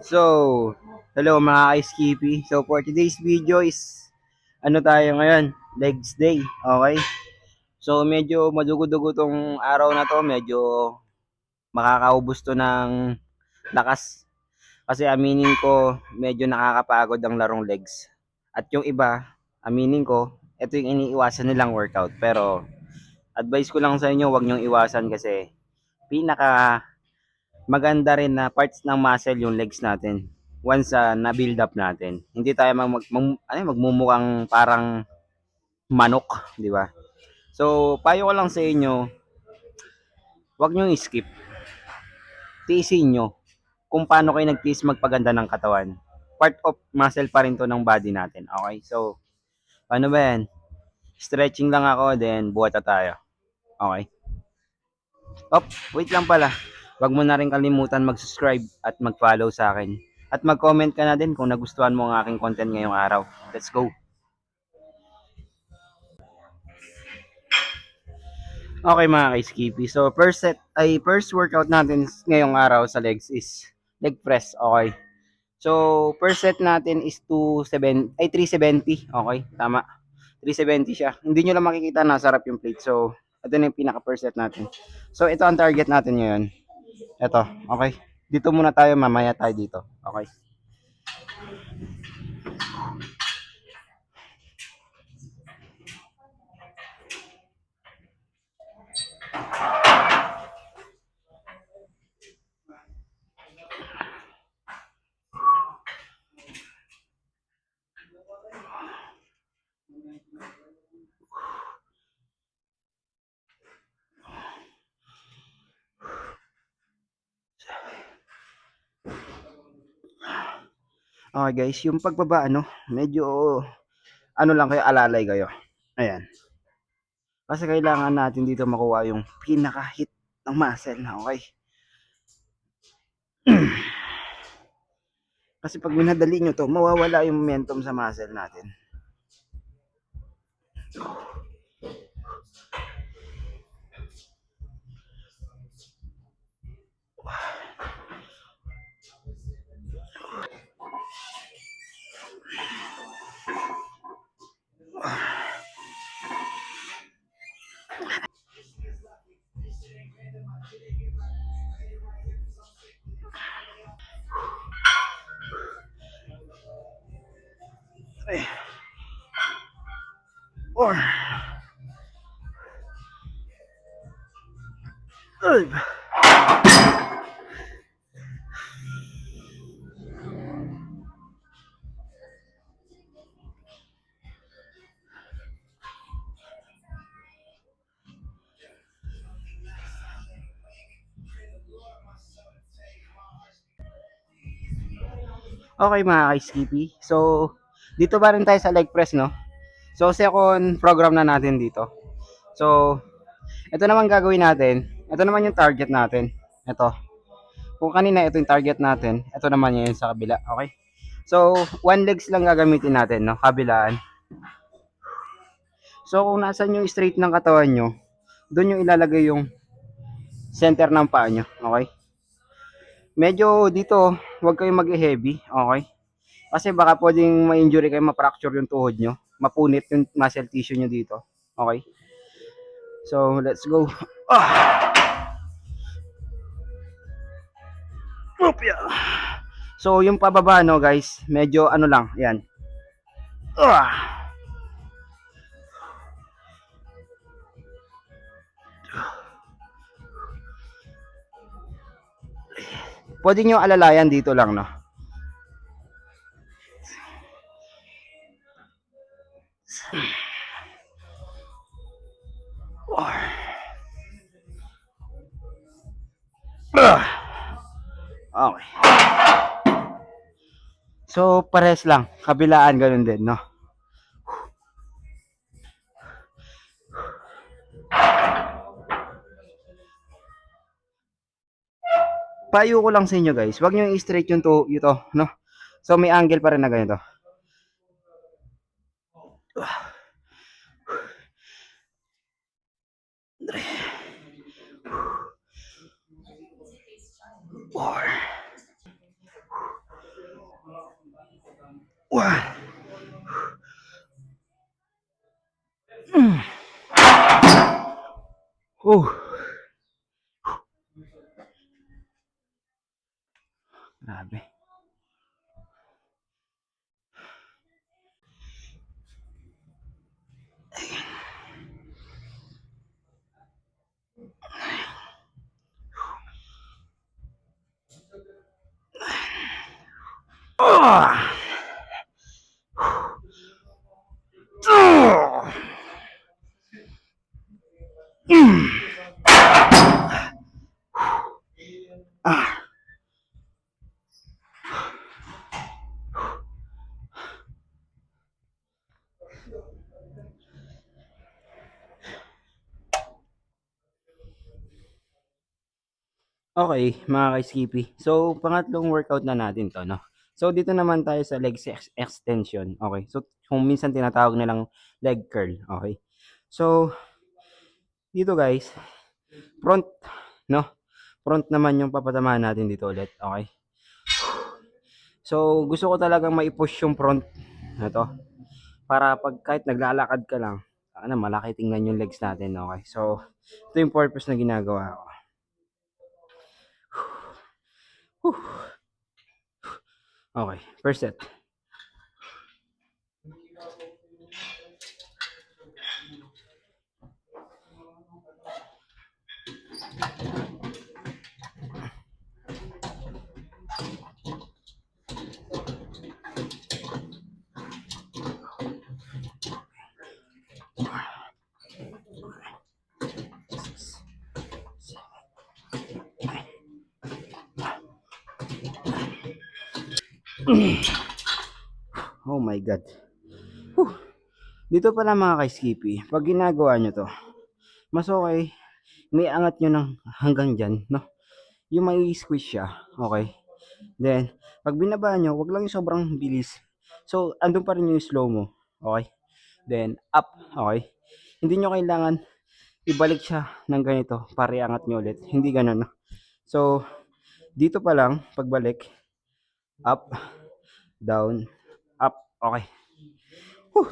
So, hello mga ka-Skippy. So, for today's video is, ano tayo ngayon? Legs day, okay? So, medyo madugo-dugo tong araw na to. Medyo makakaubos to ng lakas. Kasi aminin ko, medyo nakakapagod ang larong legs. At yung iba, aminin ko, ito yung iniiwasan nilang workout. Pero, advice ko lang sa inyo, wag niyong iwasan kasi pinaka maganda rin na parts ng muscle yung legs natin once na-build up natin. Hindi tayo magmumukhang parang manok, di ba? So, payo ko lang sa inyo, wag nyo i-skip. Tiisin nyo kung paano kayo nagtiis magpaganda ng katawan. Part of muscle pa rin to ng body natin. Okay? So, ano ba yan? Stretching lang ako, then buhat na tayo. Okay? Oh, wait lang pala. Wag mo na rin kalimutan mag-subscribe at mag-follow sa akin. At mag-comment ka na din kung nagustuhan mo ang aking content ngayong araw. Let's go! Okay mga ka-Skippy. So first workout natin ngayong araw sa legs is leg press. Okay. So first set natin is 370. Okay, tama. 370 siya. Hindi nyo lang makikita, nasarap yung plate. So ito na yung pinaka first set natin. So ito ang target natin ngayon. Ito, okay. Dito muna tayo, mamaya tayo dito. Okay. Okay guys, yung pagbaba medyo lang kayo, alalay kayo. Ayan. Kasi kailangan natin dito makuha yung pinaka-hit ng muscle na okay. Kasi pag minadali nyo to, mawawala yung momentum sa muscle natin. Ay. Or ay. Okay mga ka-Skippy. So, dito ba rin tayo sa leg press, no? So, second program na natin dito. So, ito naman gagawin natin. Ito naman yung target natin. Ito. Kung kanina ito yung target natin, ito naman yun sa kabila. Okay? So, one legs lang gagamitin natin, no? Kabilaan. So, kung nasan yung straight ng katawan nyo, doon yung ilalagay yung center ng paa nyo. Okay? Medyo dito, huwag kayong mag-heavy. Okay? Kasi baka pwedeng ma-injury kayo, ma-fracture yung tuhod nyo. Mapunit yung muscle tissue nyo dito. Okay? So, let's go. Opya. So, yung pababa, no, guys, medyo lang, yan. Pwede nyo alalayan dito lang, no? Okay. So, pares lang. Kabilaan, ganun din, no? Payo ko lang sa inyo, guys. Huwag nyo i-straight yung ito, no? So, may angle pa rin na ganito. Wah. Oh, grabe. Oh! Oh! Ah. Okay, mga ka-skippy. So, pangatlong workout na natin 'to, 'no? So, dito naman tayo sa legs extension, okay? So, kung minsan tinatawag nilang leg curl, okay? So, dito guys, front, 'no? Front naman yung papatamaan natin dito ulit, okay? So, gusto ko talagang mai-push yung front na 'to para 'pag kahit naglalakad ka lang, sana malaki tingnan yung legs natin, okay? So, ito yung purpose na ginagawa ko. Okay, first set. Oh my God. Whew. Dito pala mga ka-skippy, pag ginagawa nyo to, mas okay, may angat nyo ng hanggang dyan, no? Yung may squeeze siya, okay? Then, pag binaba nyo, wag lang yung sobrang bilis. So, andun pa rin yung slow mo, okay? Then, up, okay? Hindi nyo kailangan ibalik siya ng ganito para iangat nyo ulit. Hindi ganun, no? So, dito pa lang, pagbalik, up, down, up, okay. Whew.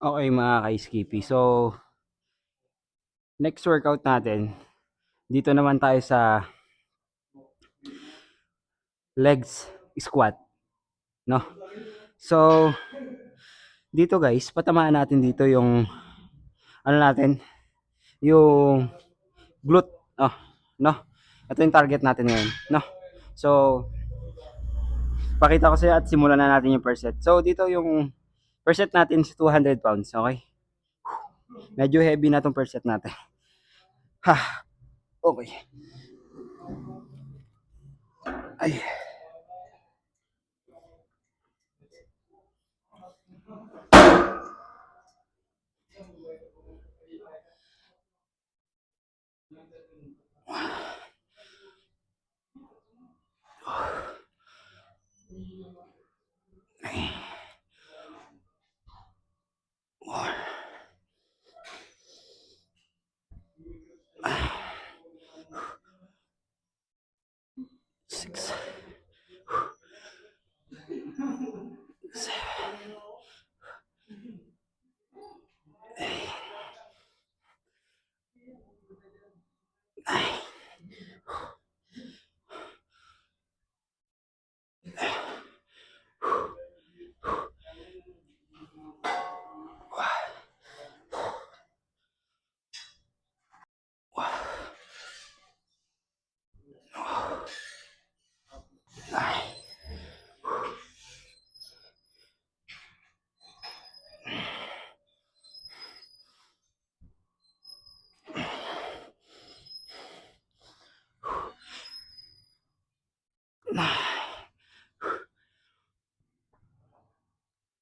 Okay mga ka-skippy. So, next workout natin, dito naman tayo sa legs squat, no? So, dito guys, patamaan natin dito yung ano natin, yung glute, oh, no? Ito yung target natin ngayon, no? So, pakita ko sa iyo at simulan na natin yung first set. So, dito yung first set natin is 200 pounds, okay? Medyo heavy na tong first set natin. Ha, okay. Ay, six,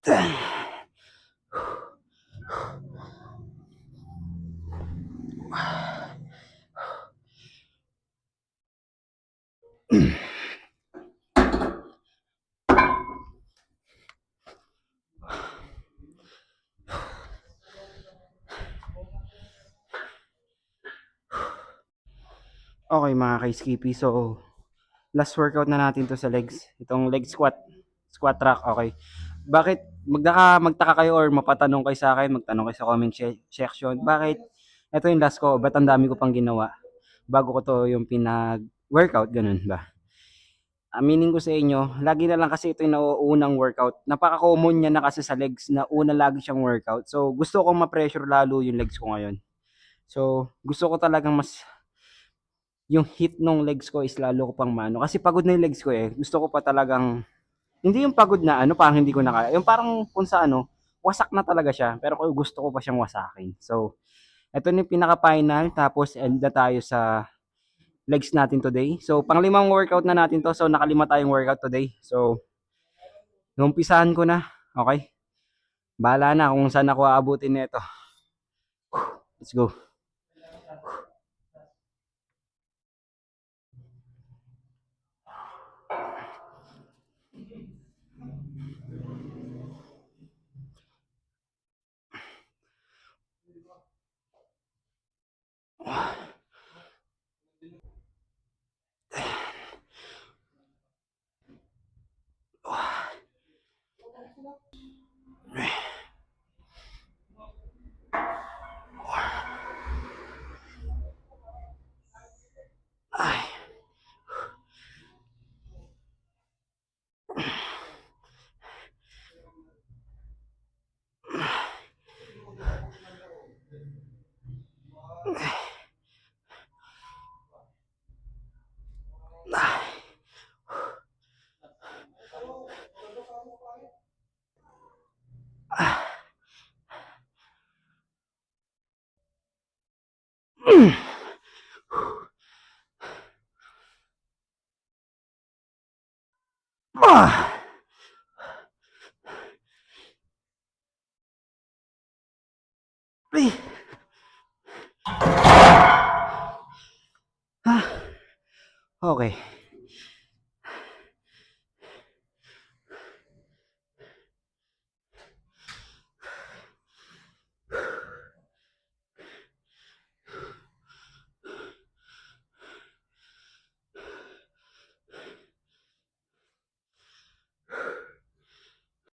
Okay mga ka-skippy, so last workout na natin to sa legs. Itong leg squat, squat rack, okay. Bakit magtaka kayo or mapatanong kayo sa akin, magtanong kayo sa comment section, bakit ito yung last ko, ba't ang dami ko pang ginawa bago ko to yung pinag-workout, ganun ba? Aminin ko sa inyo, lagi na lang kasi ito yung nauunang workout. Napaka-common niya na kasi sa legs na una lagi siyang workout. So, gusto kong ma-pressure lalo yung legs ko ngayon. So, gusto ko talagang mas yung hit nung legs ko is lalo ko pang mano. Kasi pagod na yung legs ko eh. Gusto ko pa talagang, hindi yung pagod na ano, parang hindi ko na kaya. Yung parang kung sa ano, wasak na talaga siya. Pero gusto ko pa siyang wasakin. So, ito na yung pinaka-final. Tapos, end na tayo sa legs natin today. So, panglimang workout na natin to. So, nakalima tayong workout today. So, umpisahan ko na. Okay? Bahala na kung saan ako aabutin nito. Let's go. Ay. Ah. Ay. Ah. Okay.